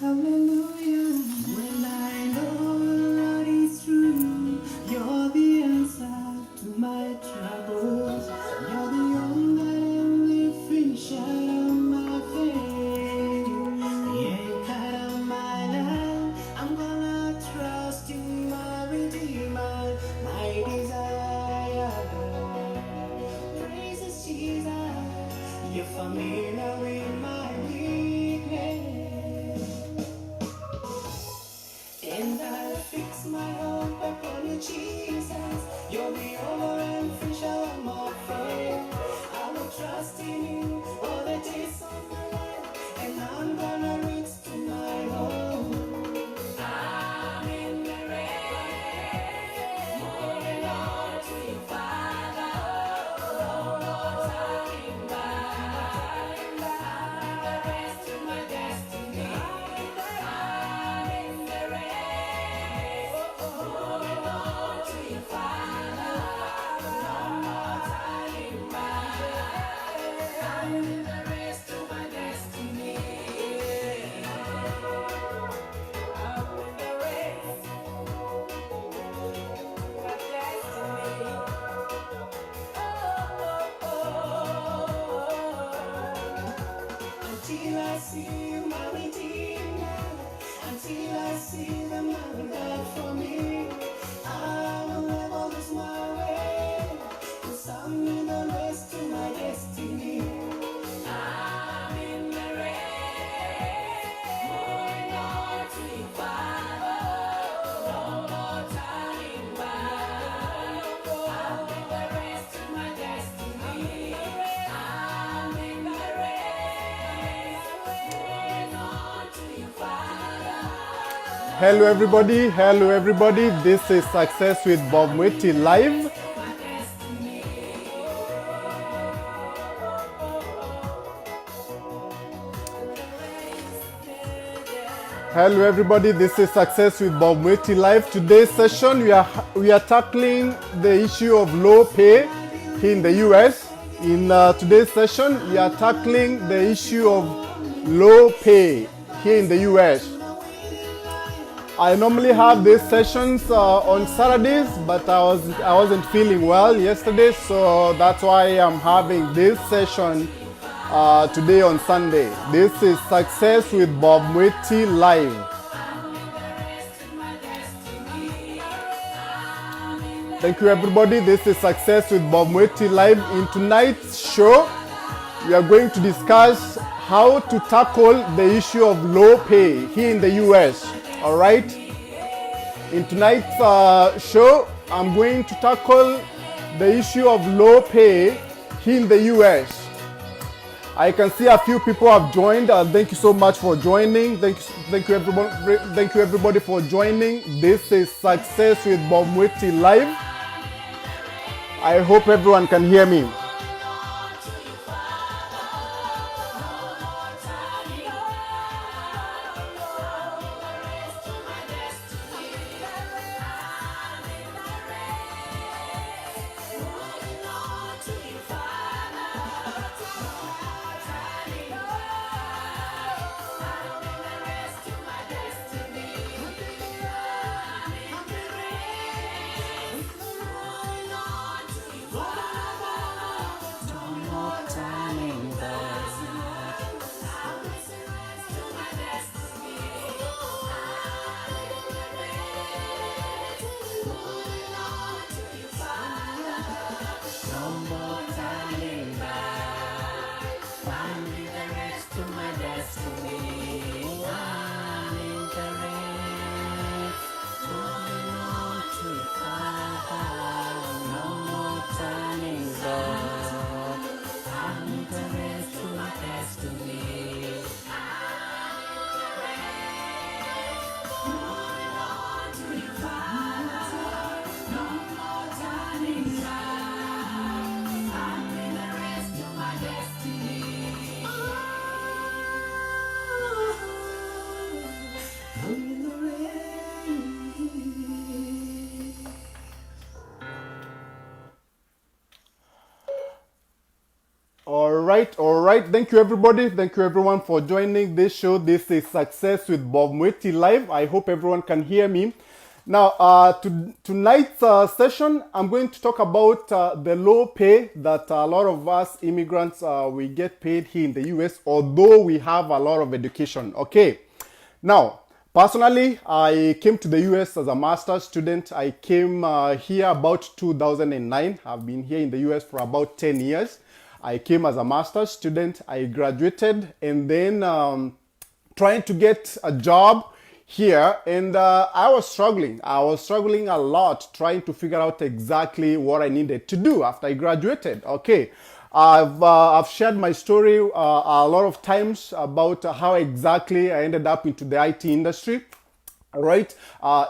Hallelujah. When I know Lord is true, you're the answer to my troubles. You're the only finisher of my faith. Yeah, kind of my life. I'm gonna trust you, my Redeemer, my desire. Praises Jesus, you're familiar with my weakness. And I fix my hope upon you, Jesus. You're the owner and finisher of my faith. I will trust in you all the days of my life, and I'm gonna reach to my home. I'm in the rain, moving on to you, Father. No more turning back. I'm the rest to my destiny. I'm in the rain, moving on to you, Father. No more turning back. I'm in the race to my destiny. I'm in the race, my destiny. Until I see you, my Redeemer, until I see the man died for me, I will never lose my way, 'cause I'm in the race to my destiny. I'm in the race, moving on to you, Father. No more turning back. I'm in the race to my destiny. I'm in the race, moving on to you, Father. Hello everybody, hello everybody. This is Success with Bob Mwiti live. Hello everybody, this is Success with Bob Mwiti live. Today's session we are tackling the issue of low pay here in the US. In today's session we are tackling the issue of low pay here in the US. I normally have these sessions on Saturdays, but I wasn't feeling well yesterday, so that's why I'm having this session today on Sunday. This is Success with Bob Mwiti live. Thank you everybody. This is Success with Bob Mwiti live. In tonight's show, we are going to discuss how to tackle the issue of low pay here in the US. All right. In tonight's show, I'm going to tackle the issue of low pay here in the US. I can see a few people have joined. Thank you so much for joining. Thank you everybody for joining. This is Success with Bob Mwiti live. I hope everyone can hear me. all right. Thank you, everybody. Thank you, everyone, for joining this show. This is Success with Bob Mweti Live. I hope everyone can hear me. Now, tonight's session, I'm going to talk about the low pay that a lot of us immigrants, we get paid here in the US, although we have a lot of education. Okay. Now, personally, I came to the US as a master's student. I came here about 2009. I've been here in the US for about 10 years. I came as a master's student. I graduated and then trying to get a job here, and I was struggling. I was struggling a lot trying to figure out exactly what I needed to do after I graduated. Okay. I've shared my story a lot of times about how exactly I ended up into the IT industry. All right.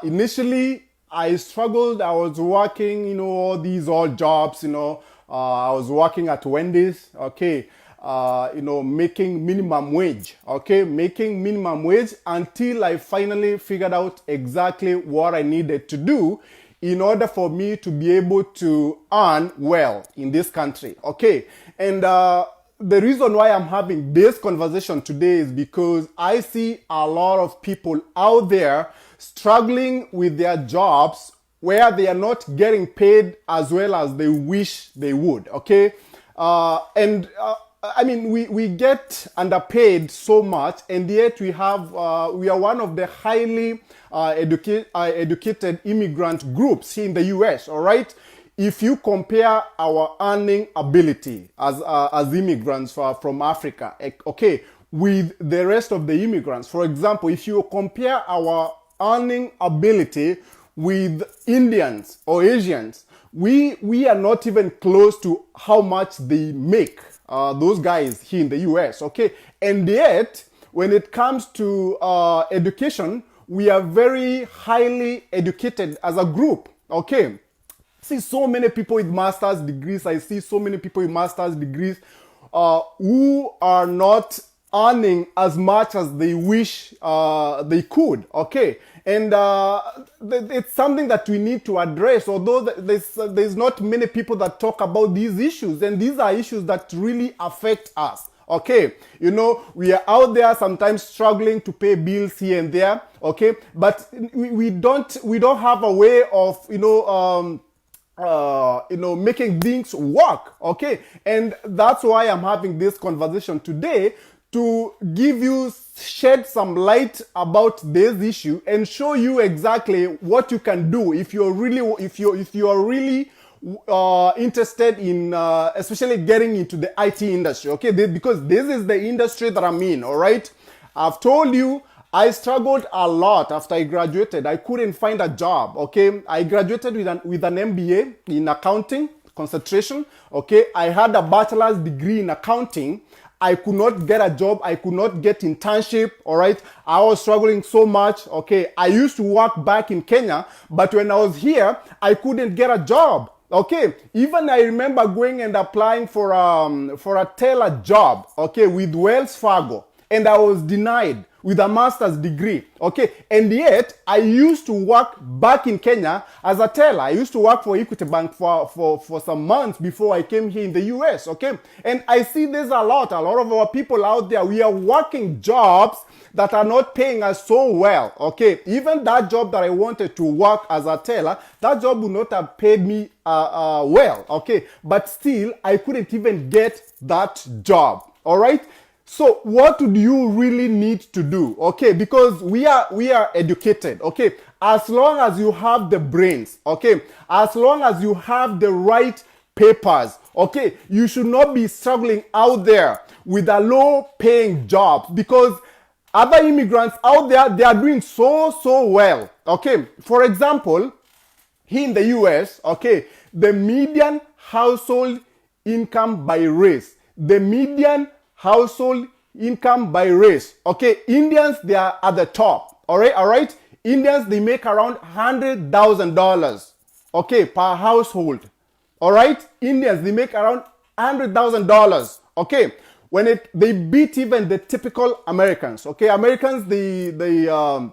Initially, I struggled. I was working, all these odd jobs, I was working at Wendy's, okay, making minimum wage, okay, making minimum wage until I finally figured out exactly what I needed to do in order for me to be able to earn well in this country, okay. And the reason why I'm having this conversation today is because I see a lot of people out there struggling with their jobs where they are not getting paid as well as they wish they would, okay? I mean, we get underpaid so much, and yet we are one of the highly educated immigrant groups here in the US, all right? If you compare our earning ability as immigrants from Africa, okay, with the rest of the immigrants, for example, if you compare our earning ability with Indians or Asians, we are not even close to how much they make, those guys here in the US, okay? And yet, when it comes to education, we are very highly educated as a group, okay? I see so many people with master's degrees. I see so many people with master's degrees who are not earning as much as they wish they could, okay? And it's something that we need to address, although there's not many people that talk about these issues, and these are issues that really affect us, okay? We are out there sometimes struggling to pay bills here and there, okay? But we don't have a way of, making things work, okay? And that's why I'm having this conversation today, to shed some light about this issue and show you exactly what you can do if you are really interested in especially getting into the IT industry, okay? Because this is the industry that I'm in, all right? I've told you I struggled a lot after I graduated. I couldn't find a job, okay? I graduated with an MBA in accounting concentration, okay? I had a bachelor's degree in accounting. I could not get a job. I could not get internship, all right? I was struggling so much, okay? I used to work back in Kenya, but when I was here, I couldn't get a job, okay? Even I remember going and applying for a teller job, okay, with Wells Fargo, and I was denied with a master's degree, okay? And yet, I used to work back in Kenya as a teller. I used to work for Equity Bank for some months before I came here in the US, okay? And I see there's a lot of our people out there, we are working jobs that are not paying us so well, okay? Even that job that I wanted to work as a teller, that job would not have paid me well, okay? But still, I couldn't even get that job, all right? So what do you really need to do? Okay, because we are educated, okay? As long as you have the brains, okay? As long as you have the right papers, okay? You should not be struggling out there with a low paying job, because other immigrants out there, they are doing so well, okay? For example, here in the US, okay, the median household income by race, okay, Indians, they are at the top, all right? Indians, they make around $100,000, okay, per household, all right? Indians, they make around $100,000, okay? They beat even the typical Americans, okay? Americans, their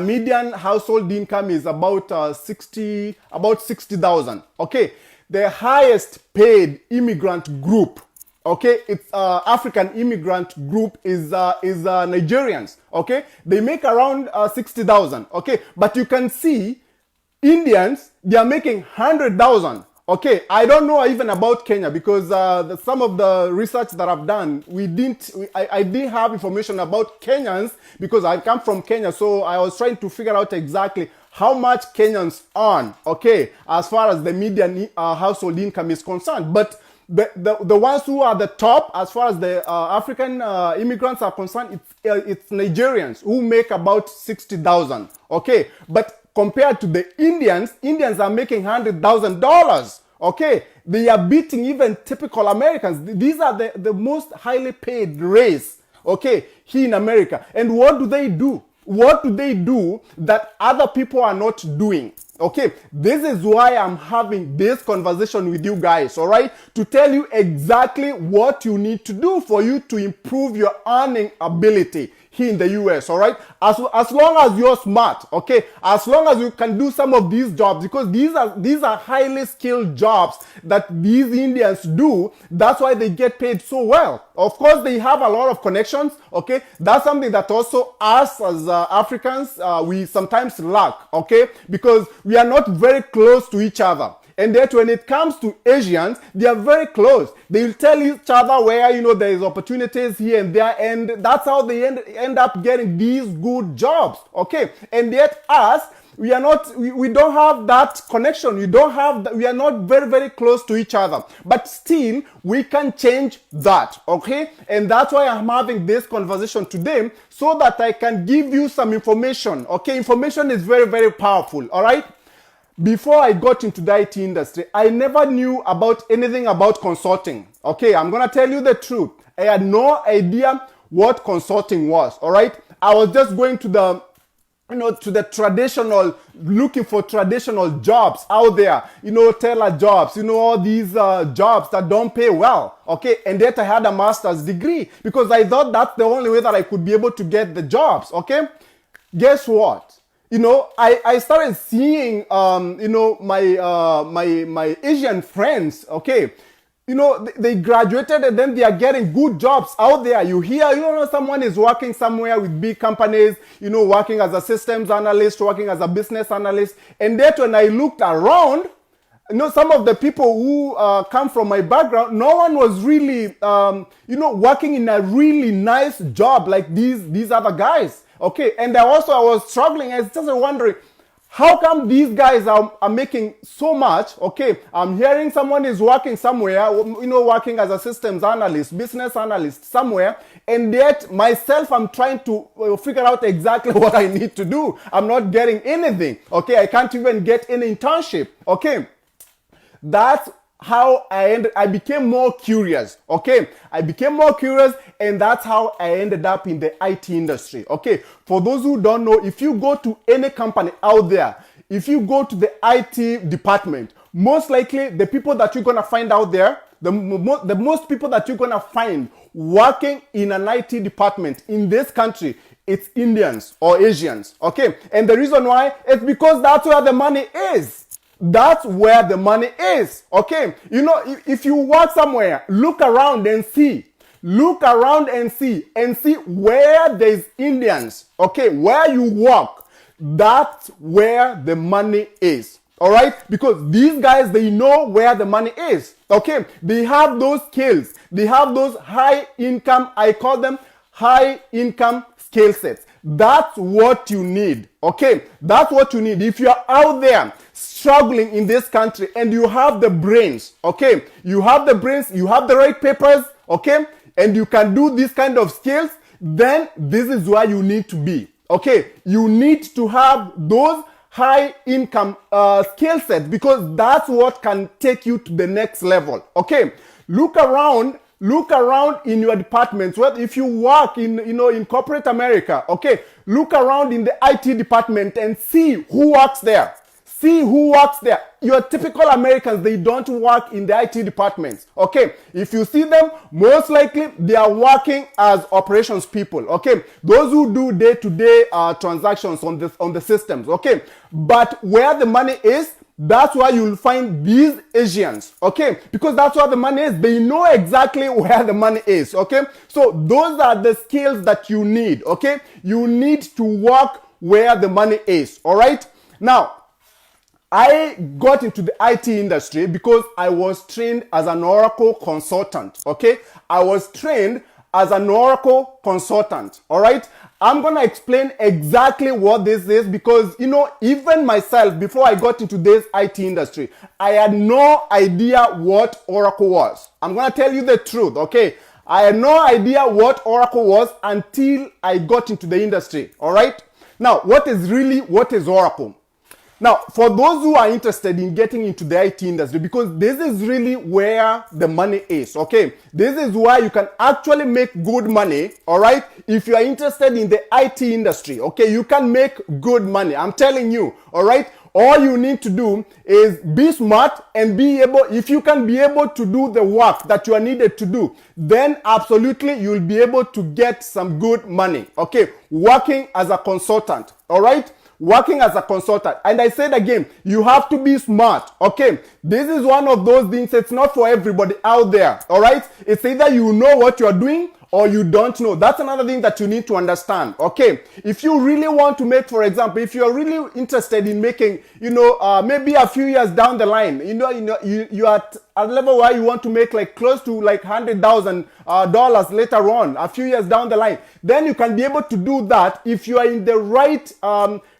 median household income is about 60,000, okay? The highest paid immigrant group, Okay, it's African immigrant group is Nigerians. Okay, they make around 60,000. Okay, but you can see Indians, they are making 100,000. Okay, I don't know even about Kenya because some of the research that I've done, I didn't have information about Kenyans because I come from Kenya, so I was trying to figure out exactly how much Kenyans earn, okay, as far as the median household income is concerned. But the ones who are the top as far as the African immigrants are concerned, it's Nigerians who make about 60,000, okay, but compared to the Indians are making $100,000. Okay, they are beating even typical Americans. These are the most highly paid race, okay, here in America. And what do they do? What do they do that other people are not doing? Okay, this is why I'm having this conversation with you guys, all right? To tell you exactly what you need to do for you to improve your earning ability here in the US, all right? As long as you're smart, okay? As long as you can do some of these jobs, because these are highly skilled jobs that these Indians do. That's why they get paid so well. Of course, they have a lot of connections, okay? That's something that also us as Africans, we sometimes lack, okay? Because we are not very close to each other. And that when it comes to Asians, they are very close. They will tell each other where, there is opportunities here and there, and that's how they end up getting these good jobs, okay? And yet us, we don't have that connection. We are not very, very close to each other. But still, we can change that, okay? And that's why I'm having this conversation today, so that I can give you some information, okay? Information is very, very powerful, all right? Before I got into the IT industry, I never knew about anything about consulting. Okay, I'm going to tell you the truth. I had no idea what consulting was, all right? I was just going to the traditional, looking for traditional jobs out there, teller jobs, all these jobs that don't pay well, okay? And yet I had a master's degree because I thought that's the only way that I could be able to get the jobs, okay? Guess what? I started seeing, my Asian friends, okay, they graduated and then they are getting good jobs out there. You hear, someone is working somewhere with big companies, working as a systems analyst, working as a business analyst. And that when I looked around, some of the people who come from my background, no one was really, working in a really nice job like these other guys. Okay, and I was struggling. I was just wondering, how come these guys are making so much? Okay, I'm hearing someone is working somewhere, working as a systems analyst, business analyst somewhere, and yet myself, I'm trying to figure out exactly what I need to do. I'm not getting anything. Okay, I can't even get any internship. Okay, that's how I became more curious, okay? I became more curious, and that's how I ended up in the IT industry, okay? For those who don't know, if you go to any company out there, if you go to the IT department, most likely the people that you're gonna find out there, the most people that you're gonna find working in an IT department in this country, it's Indians or Asians, okay? And the reason why, it's because that's where the money is. That's where the money is, okay? If you work somewhere, look around and see. Look around and see where there's Indians, okay? Where you work, that's where the money is, all right? Because these guys, they know where the money is, okay? They have those skills. They have those high income, I call them high income skill sets. That's what you need, okay? That's what you need. If you're out there struggling in this country and you have the brains, okay? You have the brains, you have the right papers, okay? And you can do this kind of skills, then this is where you need to be, okay? You need to have those high income skill sets because that's what can take you to the next level, okay? Look around in your departments. Well, if you work in corporate America, okay, look around in the IT department and see who works there. See who works there. Your typical Americans, they don't work in the IT departments, okay? If you see them, most likely they are working as operations people, okay? Those who do day-to-day transactions on the systems, okay? But where the money is, That's why you'll find these Asians, okay? Because that's where the money is. They know exactly where the money is, okay? So those are the skills that you need, okay? You need to work where the money is, all right? Now, I got into the IT industry because I was trained as an Oracle consultant, okay? I was trained as an Oracle consultant, all right? I'm going to explain exactly what this is because, even myself, before I got into this IT industry, I had no idea what Oracle was. I'm going to tell you the truth, okay? I had no idea what Oracle was until I got into the industry, all right? Now, what is Oracle? Now, for those who are interested in getting into the IT industry, because this is really where the money is, okay? This is where you can actually make good money, all right? If you are interested in the IT industry, okay, you can make good money. I'm telling you, all right? All you need to do is be smart and be able, if you can be able to do the work that you are needed to do, then absolutely you'll be able to get some good money, okay? Working as a consultant, all right? Working as a consultant. And I said again, you have to be smart, okay? This is one of those things, it's not for everybody out there, all right? It's either you know what you're doing or you don't know. That's another thing that you need to understand, okay? If you really want to make, for example, if you're really interested in making, maybe a few years down the line, you are at a level where you want to make like close to like $100,000 later on, a few years down the line, then you can be able to do that if you are in the right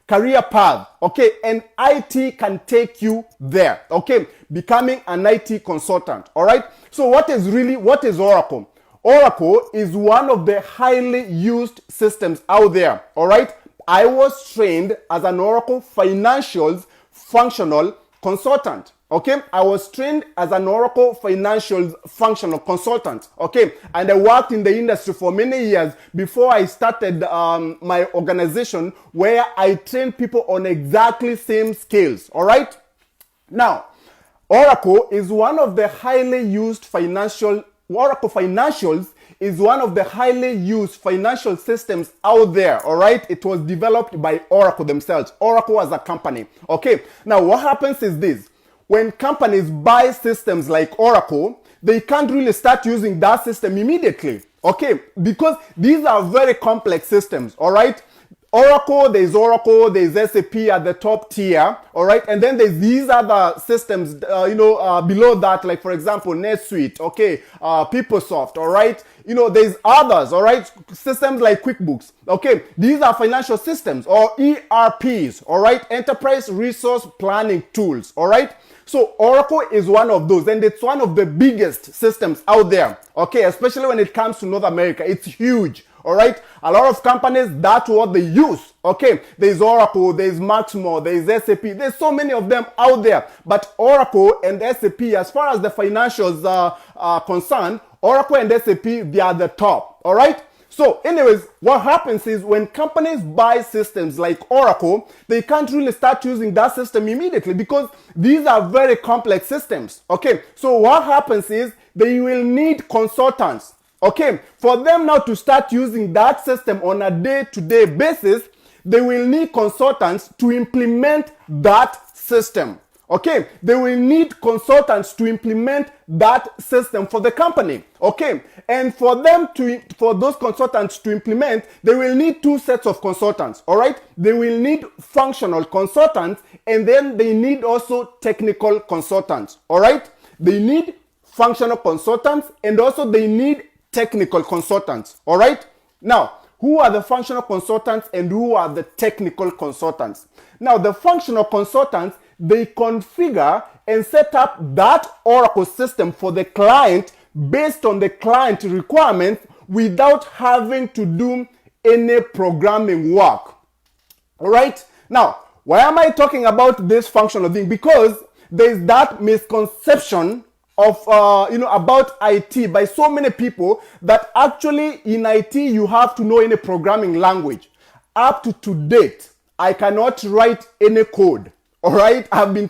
career path, okay? And IT can take you there, okay? Becoming an IT consultant, all right? So what is Oracle? Oracle is one of the highly used systems out there, all right? I was trained as an Oracle Financials Functional Consultant, okay? I was trained as an Oracle Financials Functional Consultant, okay? And I worked in the industry for many years before I started my organization where I train people on exactly same skills, all right? Now, Oracle is one of the highly used Oracle Financials is one of the highly used financial systems out there, all right? It was developed by Oracle themselves, Oracle as a company, okay? Now, what happens is this. When companies buy systems like Oracle, they can't really start using that system immediately, okay? Because these are very complex systems, all right? Oracle, there's SAP at the top tier, all right? And then there's these other systems, below that, like for example, NetSuite, okay, PeopleSoft, all right? There's others, all right? Systems like QuickBooks, okay? These are financial systems or ERPs, all right? Enterprise Resource Planning Tools, all right? So Oracle is one of those, and it's one of the biggest systems out there, okay? Especially when it comes to North America, it's huge. All right, a lot of companies, that's what they use. Okay, there's Oracle, there's Maximo, there's SAP, there's so many of them out there. But Oracle and SAP, as far as the financials are concerned, Oracle and SAP, they are the top. All right. So anyways, what happens is when companies buy systems like Oracle, they can't really start using that system immediately because these are very complex systems. Okay, so what happens is they will need consultants. Okay, for them now to start using that system on a day-to-day basis, they will need consultants to implement that system. Okay, they will need consultants to implement that system for the company. Okay, and for those consultants to implement, they will need two sets of consultants. All right, they will need functional consultants, and then they need also technical consultants. All right, they need functional consultants, and also they need technical consultants, all right? Now, who are the functional consultants and who are the technical consultants? Now, the functional consultants, they configure and set up that Oracle system for the client based on the client requirements without having to do any programming work, all right? Now, why am I talking about this functional thing? Because there's that misconception of about IT by so many people that actually in IT you have to know any programming language. Up to date, I cannot write any code. All right, I've been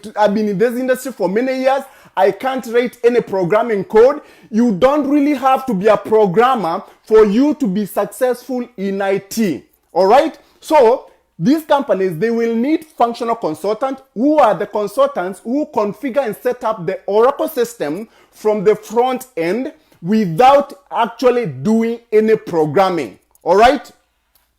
in this industry for many years. I can't write any programming code. You don't really have to be a programmer for you to be successful in IT. All right, so these companies, they will need functional consultants who are the consultants who configure and set up the Oracle system from the front end without actually doing any programming. All right?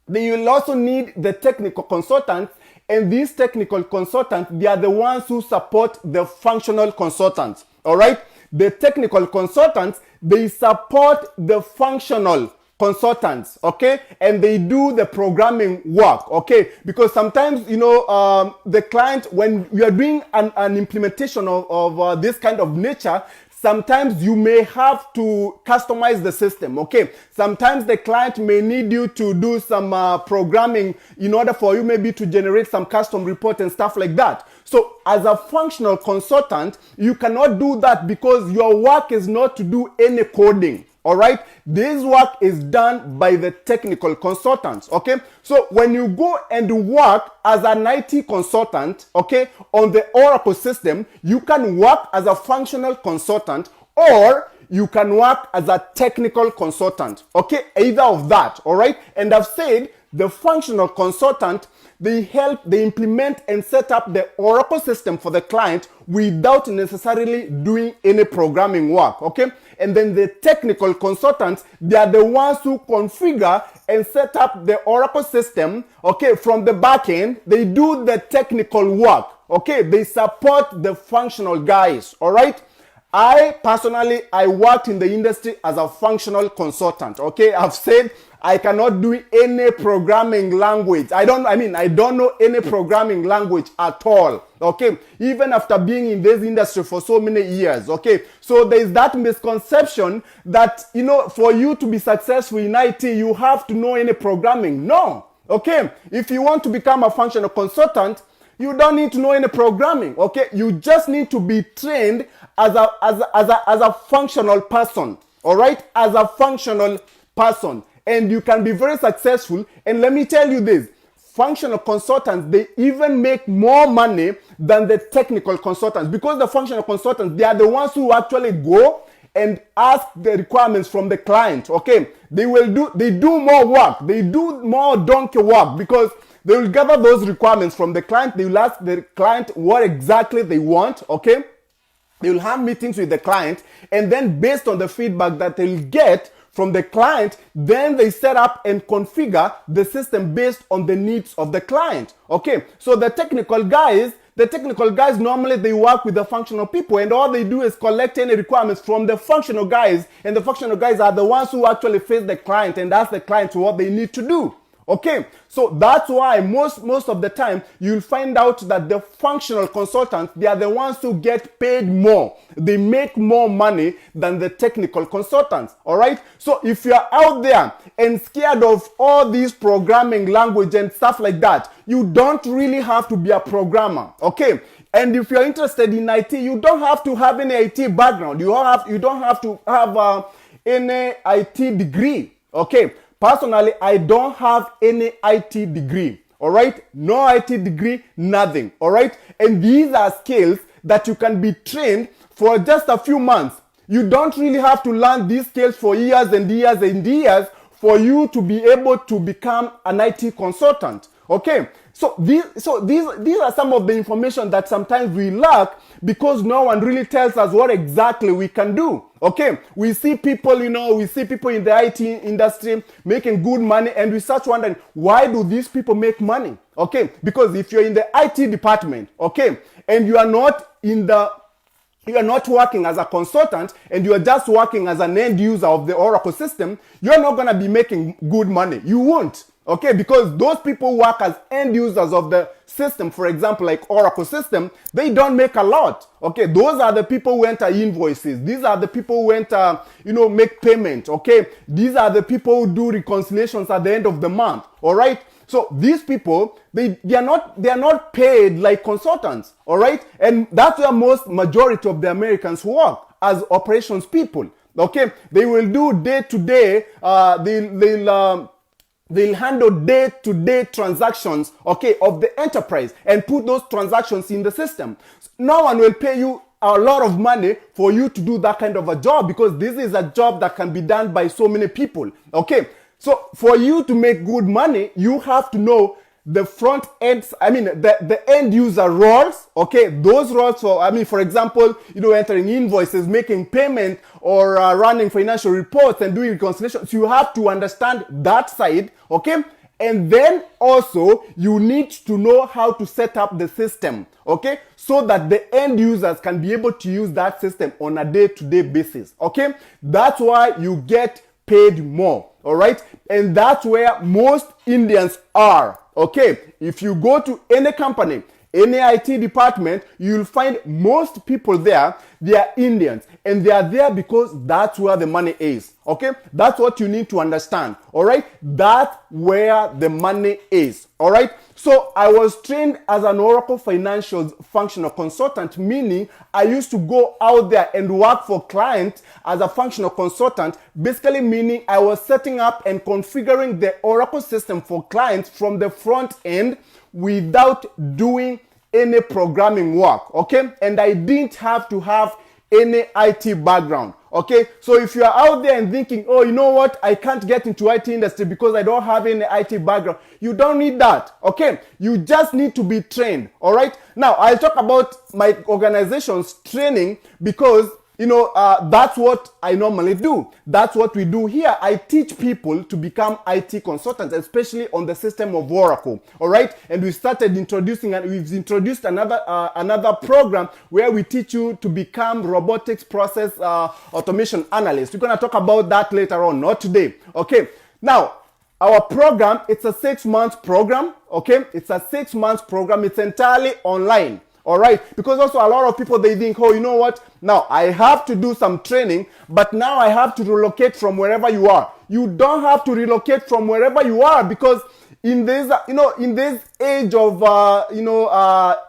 Then you'll also need the technical consultants, and these technical consultants, they are the ones who support the functional consultants. All right? The technical consultants, they support the functional consultants, okay? And they do the programming work, okay? Because sometimes, the client, when you are doing an implementation of this kind of nature, sometimes you may have to customize the system, okay? Sometimes the client may need you to do some programming in order for you maybe to generate some custom report and stuff like that. So as a functional consultant, you cannot do that because your work is not to do any coding. All right, this work is done by the technical consultants. Okay, so when you go and work as an IT consultant, okay, on the Oracle system, you can work as a functional consultant or you can work as a technical consultant. Okay, either of that. All right, and I've said the functional consultant, they implement and set up the Oracle system for the client without necessarily doing any programming work, okay? And then the technical consultants, they are the ones who configure and set up the Oracle system, okay, from the back end. They do the technical work, okay? They support the functional guys, all right? I personally worked in the industry as a functional consultant, okay? I've said I cannot do any programming language. I don't know any programming language at all, okay? Even after being in this industry for so many years, okay? So there's that misconception that, for you to be successful in IT, you have to know any programming. No, okay? If you want to become a functional consultant, you don't need to know any programming, okay? You just need to be trained as a functional person, all right? As a functional person. And you can be very successful. And let me tell you this, functional consultants, they even make more money than the technical consultants, because the functional consultants, they are the ones who actually go and ask the requirements from the client, okay? They do more work. They do more donkey work because they will gather those requirements from the client. They will ask the client what exactly they want, okay? They will have meetings with the client, and then based on the feedback that they'll get from the client, then they set up and configure the system based on the needs of the client. Okay, so the technical guys normally they work with the functional people, and all they do is collect any requirements from the functional guys, and the functional guys are the ones who actually face the client and ask the client what they need to do. Okay, so that's why most of the time you'll find out that the functional consultants, they are the ones who get paid more. They make more money than the technical consultants. All right, so if you're out there and scared of all these programming language and stuff like that, you don't really have to be a programmer. Okay, and if you're interested in IT, you don't have to have any IT background. You don't have to have any IT degree. Okay. Personally, I don't have any IT degree, all right? No IT degree, nothing, all right? And these are skills that you can be trained for just a few months. You don't really have to learn these skills for years and years and years for you to be able to become an IT consultant, okay? So these are some of the information that sometimes we lack because no one really tells us what exactly we can do. Okay, we see people in the IT industry making good money, and we start wondering, why do these people make money? Okay, because if you're in the IT department, okay, and you are not working as a consultant and you are just working as an end user of the Oracle system, you're not going to be making good money. You won't. Okay, because those people work as end users of the system, for example, like Oracle system, they don't make a lot. Okay, those are the people who enter invoices. These are the people who enter, make payment. Okay, these are the people who do reconciliations at the end of the month. All right. So these people, they are not paid like consultants. All right, and that's where majority of the Americans work as operations people. Okay, they will do day to day. They'll handle day-to-day transactions, okay, of the enterprise and put those transactions in the system. No one will pay you a lot of money for you to do that kind of a job because this is a job that can be done by so many people, okay? So for you to make good money, you have to know the front end, the end user roles, okay, those roles for example, entering invoices, making payment, or running financial reports and doing reconciliations. You have to understand that side, okay? And then also you need to know how to set up the system, okay? So that the end users can be able to use that system on a day-to-day basis, okay? That's why you get paid more, all right? And that's where most Indians are, okay? If you go to any company, any IT department, you'll find most people there, they are Indians. And they are there because that's where the money is, okay? That's what you need to understand, all right? That's where the money is, all right? So I was trained as an Oracle Financial Functional Consultant, meaning I used to go out there and work for clients as a functional consultant, basically meaning I was setting up and configuring the Oracle system for clients from the front end without doing any programming work, okay? And I didn't have to have any IT background, okay? So if you are out there and thinking, oh, you know what, I can't get into IT industry because I don't have any IT background, you don't need that, okay? You just need to be trained, all right? Now, I'll talk about my organization's training because that's what I normally do. That's what we do here. I teach people to become IT consultants, especially on the system of Oracle. All right. And we've introduced another program where we teach you to become robotics process automation analyst. We're going to talk about that later on, not today. Okay. Now, our program, it's a 6-month program. Okay. It's a 6-month program. It's entirely online. All right, because also a lot of people, they think, oh, you know what? Now I have to do some training, but now I have to relocate from wherever you are. You don't have to relocate from wherever you are because in this, in this age of,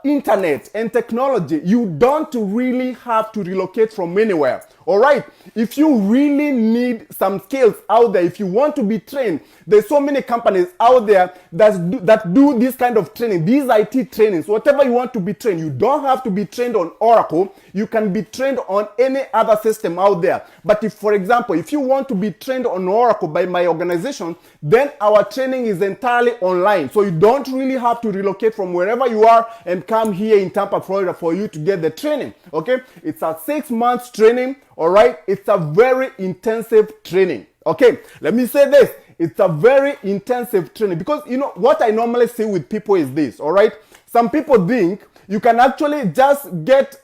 internet and technology, you don't really have to relocate from anywhere. All right. If you really need some skills out there, if you want to be trained, there's so many companies out there that do this kind of training, these IT trainings, whatever you want to be trained. You don't have to be trained on Oracle. You can be trained on any other system out there. But if, for example, if you want to be trained on Oracle by my organization, then our training is entirely online. So you don't really have to relocate from wherever you are and come here in Tampa, Florida for you to get the training. Okay. It's a 6-month training. All right. It's a very intensive training. Okay. Let me say this. It's a very intensive training because, what I normally see with people is this. All right. Some people think you can actually just get,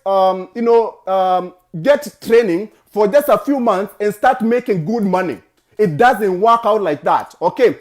get training for just a few months and start making good money. It doesn't work out like that. Okay.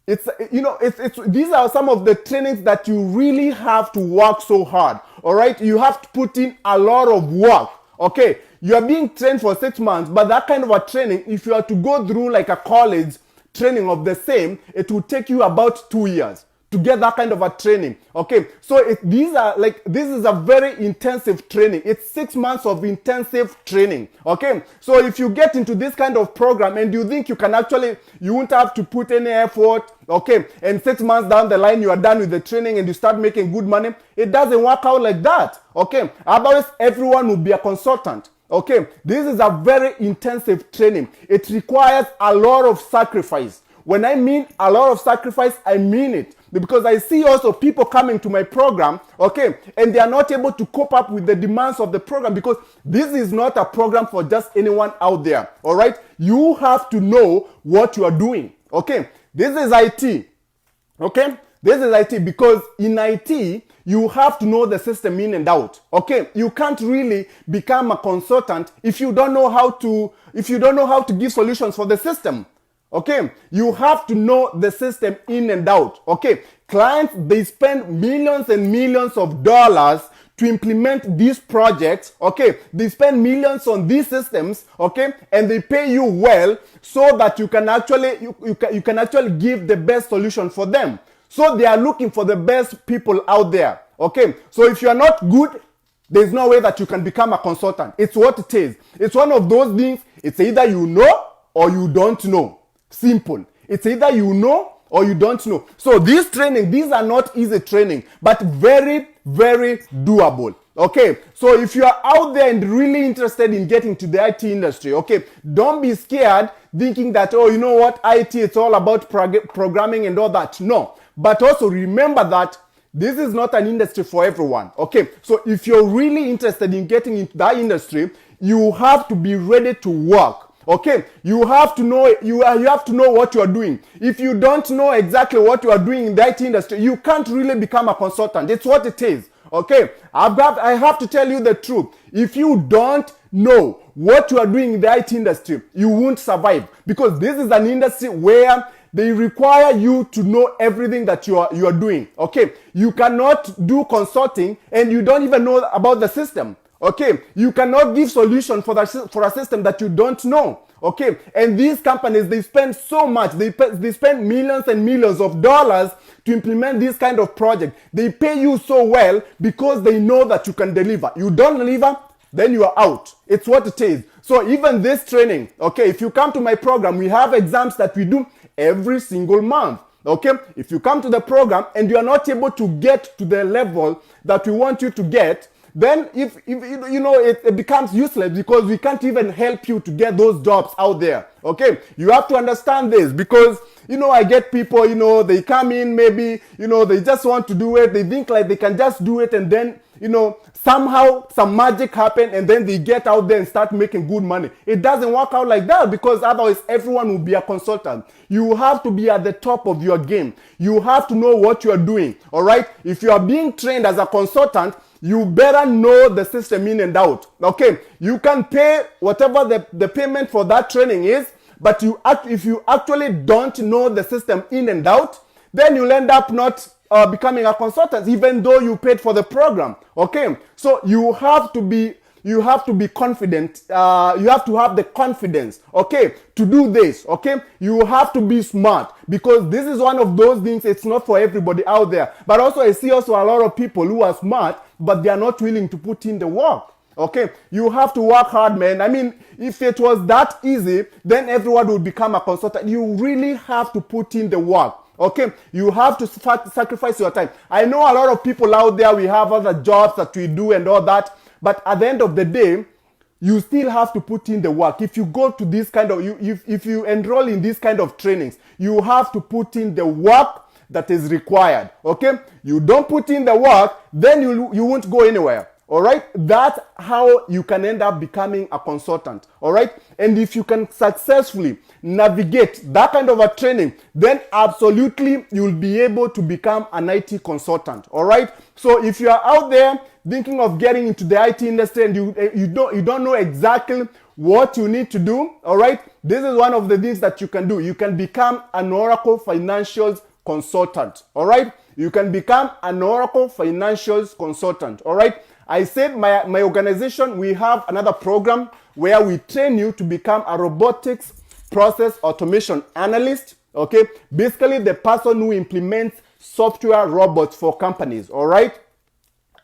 These are some of the trainings that you really have to work so hard. All right. You have to put in a lot of work. Okay. You are being trained for 6 months, but that kind of a training, if you are to go through like a college training of the same, it will take you about 2 years to get that kind of a training. Okay. So this is a very intensive training. It's 6 months of intensive training. Okay. So if you get into this kind of program and you think you won't have to put any effort, okay, and 6 months down the line, you are done with the training and you start making good money, it doesn't work out like that. Okay. Otherwise, everyone will be a consultant. Okay. This is a very intensive training. It requires a lot of sacrifice. When I mean a lot of sacrifice, I mean it. Because I see also people coming to my program, okay, and they are not able to cope up with the demands of the program because this is not a program for just anyone out there, all right? You have to know what you are doing, okay? This is IT, okay? This is IT because in IT, you have to know the system in and out, okay? You can't really become a consultant if you don't know how to give solutions for the system. Okay, you have to know the system in and out. Okay, clients, they spend millions and millions of dollars to implement these projects. Okay, they spend millions on these systems. Okay, and they pay you well so that you can actually give the best solution for them. So they are looking for the best people out there. Okay, so if you are not good, there's no way that you can become a consultant. It's what it is. It's one of those things. It's either you know or you don't know. Simple. It's either you know or you don't know. So these are not easy training, but very, very doable. Okay. So if you are out there and really interested in getting to the IT industry, okay, don't be scared thinking that, oh, you know what, IT, it's all about programming and all that. No. But also remember that this is not an industry for everyone. Okay, so if you're really interested in getting into that industry, you have to be ready to work. Okay, you have to know you have to know what you are doing. If you don't know exactly what you are doing in the IT industry, you can't really become a consultant. It's what it is. Okay, I have to tell you the truth. If you don't know what you are doing in the IT industry, you won't survive, because this is an industry where they require you to know everything that you are doing. Okay, you cannot do consulting and you don't even know about the system. Okay, you cannot give solution for a system that you don't know. Okay, and these companies, they spend so much, they spend millions and millions of dollars to implement this kind of project. They pay you so well because they know that you can deliver. You don't deliver, then you are out. It's what it is. So even this training, okay, if you come to my program, we have exams that we do every single month. Okay, if you come to the program and you are not able to get to the level that we want you to get, then if you know, it becomes useless, because we can't even help you to get those jobs out there. Okay, you have to understand this, because you know, I get people, you know, they come in, maybe, you know, they just want to do it, they think like they can just do it, and then, you know, somehow some magic happen, and then they get out there and start making good money. It doesn't work out like that, because otherwise everyone will be a consultant. You have to be at the top of your game. You have to know what you are doing. All right, if you are being trained as a consultant, you better know the system in and out. Okay, you can pay whatever the payment for that training is, but if you actually don't know the system in and out, then you'll end up not becoming a consultant, even though you paid for the program. Okay, so you have to be confident. You have to have the confidence, okay, to do this. Okay, you have to be smart, because this is one of those things, it's not for everybody out there. But also, I see also a lot of people who are smart, but they are not willing to put in the work. Okay, you have to work hard, man. I mean, if it was that easy, then everyone would become a consultant. You really have to put in the work. Okay, you have to sacrifice your time. I know a lot of people out there, we have other jobs that we do and all that, but at the end of the day, you still have to put in the work. If you go to this kind of, if you enroll in this kind of trainings, you have to put in the work that is required. Okay, you don't put in the work, then you won't go anywhere. All right, that's how you can end up becoming a consultant. All right, and if you can successfully navigate that kind of a training, then absolutely you'll be able to become an IT consultant. All right, so if you are out there thinking of getting into the IT industry and you don't know exactly what you need to do, all right, this is one of the things that you can do. You can become an Oracle Financials consultant. All right, you can become an Oracle Financials consultant. All right, I said my organization, we have another program where we train you to become a robotics process automation analyst. Okay, basically the person who implements software robots for companies. All right,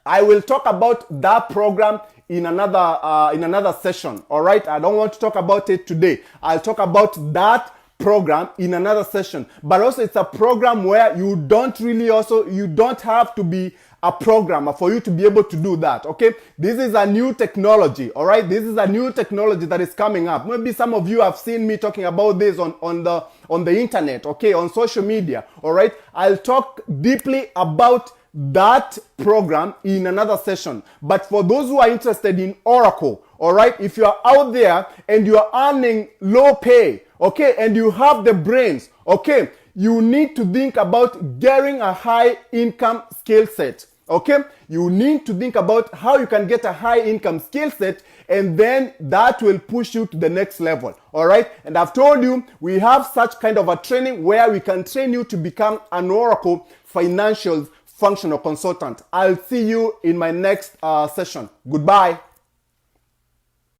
I will talk about that program in another session. All right, I don't want to talk about it today. I'll talk about that program in another session. But also, it's a program where you don't have to be a programmer for you to be able to do that. Okay, this is a new technology. All right, this is a new technology that is coming up. Maybe some of you have seen me talking about this on the internet, okay, on social media. All right, I'll talk deeply about that program in another session. But for those who are interested in Oracle, all right, if you are out there and you are earning low pay, okay, and you have the brains, okay, you need to think about getting a high income skill set. Okay, you need to think about how you can get a high income skill set, and then that will push you to the next level. All right, and I've told you we have such kind of a training where we can train you to become an Oracle Financials functional consultant. I'll see you in my next session. Goodbye.